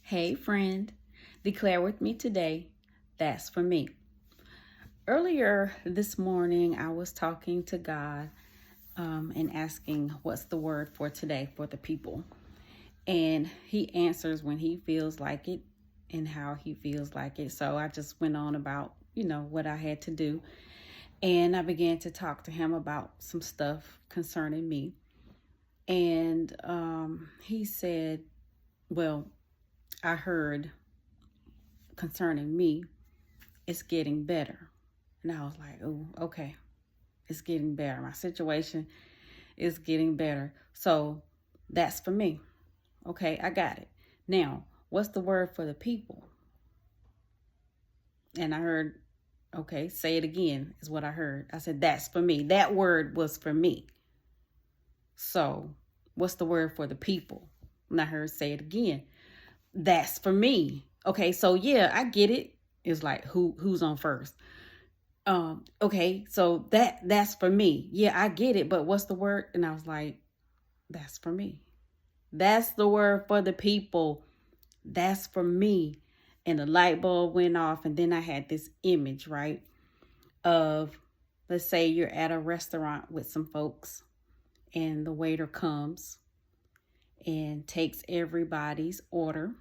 Hey, friend, declare with me today. That's for me. Earlier this morning, I was talking to God and asking what's the word for today for the people. And He answers when He feels like it and how He feels like it. So I just went on about, what I had to do. And I began to talk to Him about some stuff concerning me. And He said, well, I heard concerning me, it's getting better. And I was like, oh, okay, it's getting better. My situation is getting better. So that's for me. Okay, I got it. Now, what's the word for the people? And I heard, okay, say it again, is what I heard. I said, that's for me. That word was for me. So what's the word for the people? And I heard, say it again. That's for me. Okay, so yeah, I get it. It's like who's on first? Okay, so that's for me. Yeah, I get it, but what's the word? And I was like, that's for me. That's the word for the people. That's for me. And the light bulb went off, and then I had this image, right? Of, let's say you're at a restaurant with some folks, and the waiter comes and takes everybody's order,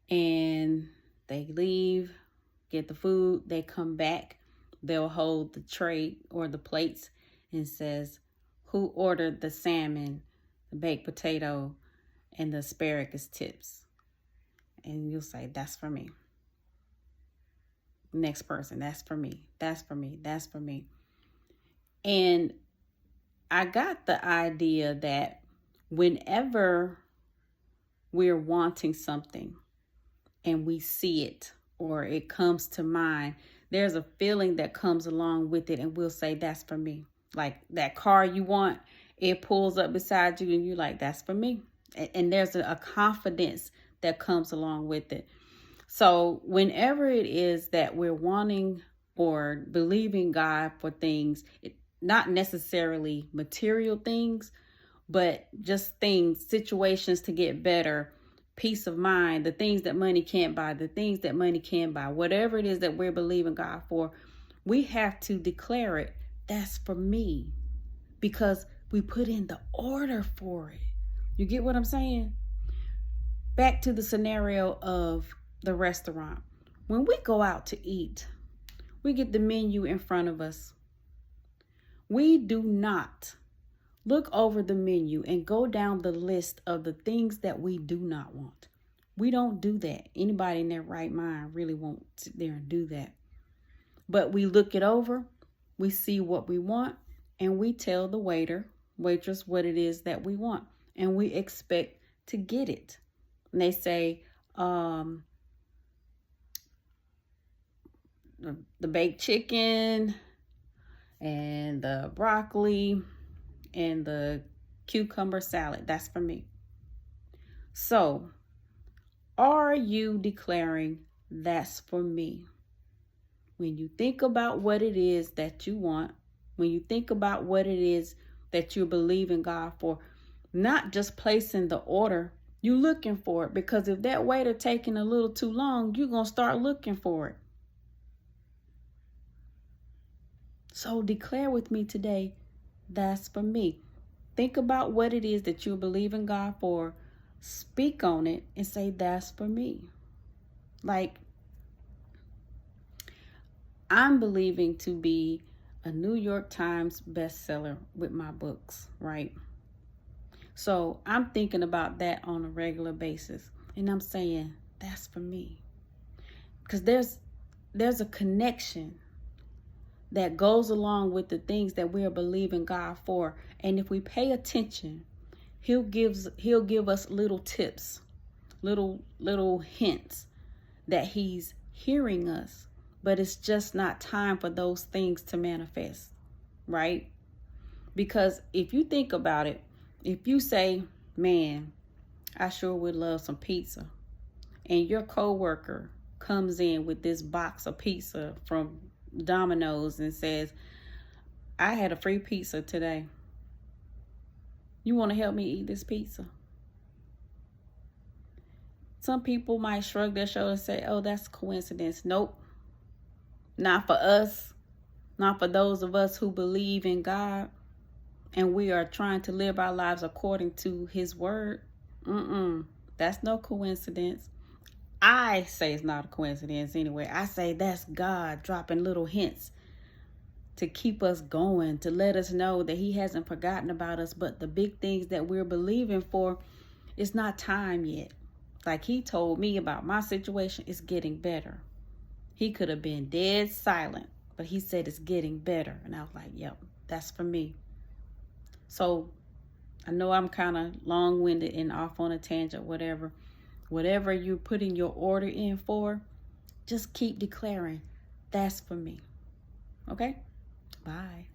and they leave, get the food, they come back, they'll hold the tray or the plates and says, who ordered the salmon, the baked potato, and the asparagus tips? And you'll say, that's for me. Next person, that's for me. That's for me. That's for me. And I got the idea that whenever we're wanting something and we see it or it comes to mind, there's a feeling that comes along with it, and we'll say, that's for me. Like that car you want, it pulls up beside you and you're like, that's for me. And there's a confidence that comes along with it. So whenever it is that we're wanting or believing God for things, not necessarily material things, but just things, situations to get better, peace of mind, the things that money can't buy, the things that money can buy, whatever it is that we're believing God for, we have to declare it. That's for me, because we put in the order for it. You get what I'm saying? Back to the scenario of the restaurant. When we go out to eat, we get the menu in front of us. We do not look over the menu and go down the list of the things that we do not want. We don't do that. Anybody in their right mind really won't sit there and do that. But we look it over, we see what we want, and we tell the waiter, waitress, what it is that we want. And we expect to get it. And they say, the baked chicken and the broccoli and the cucumber salad. That's for me. So, are you declaring that's for me? When you think about what it is that you want, when you think about what it is that you believe in God for, not just placing the order, you looking for it. Because if that waiter taking a little too long, you're going to start looking for it. So declare with me today, that's for me. Think about what it is that you believe in God for. Speak on it and say, that's for me. Like, I'm believing to be a New York Times bestseller with my books, right? So I'm thinking about that on a regular basis. And I'm saying, that's for me. Because there's a connection that goes along with the things that we are believing God for. And if we pay attention, He'll give us little tips, little hints that He's hearing us. But it's just not time for those things to manifest, right? Because if you think about it, if you say, man, I sure would love some pizza, and your coworker comes in with this box of pizza from Domino's and says, I had a free pizza today. You want to help me eat this pizza? Some people might shrug their shoulders and say, oh, that's coincidence. Nope. Not for us. Not for those of us who believe in God and we are trying to live our lives according to his word. That's no coincidence. I say it's not a coincidence anyway. I say that's God dropping little hints to keep us going, to let us know that he hasn't forgotten about us. But the big things that we're believing for, it's not time yet. Like he told me about my situation, it's getting better. He could have been dead silent, but he said it's getting better. And I was like, yep, that's for me. So I know I'm kind of long-winded and off on a tangent, whatever. Whatever you're putting your order in for, just keep declaring, that's for me. Okay? Bye.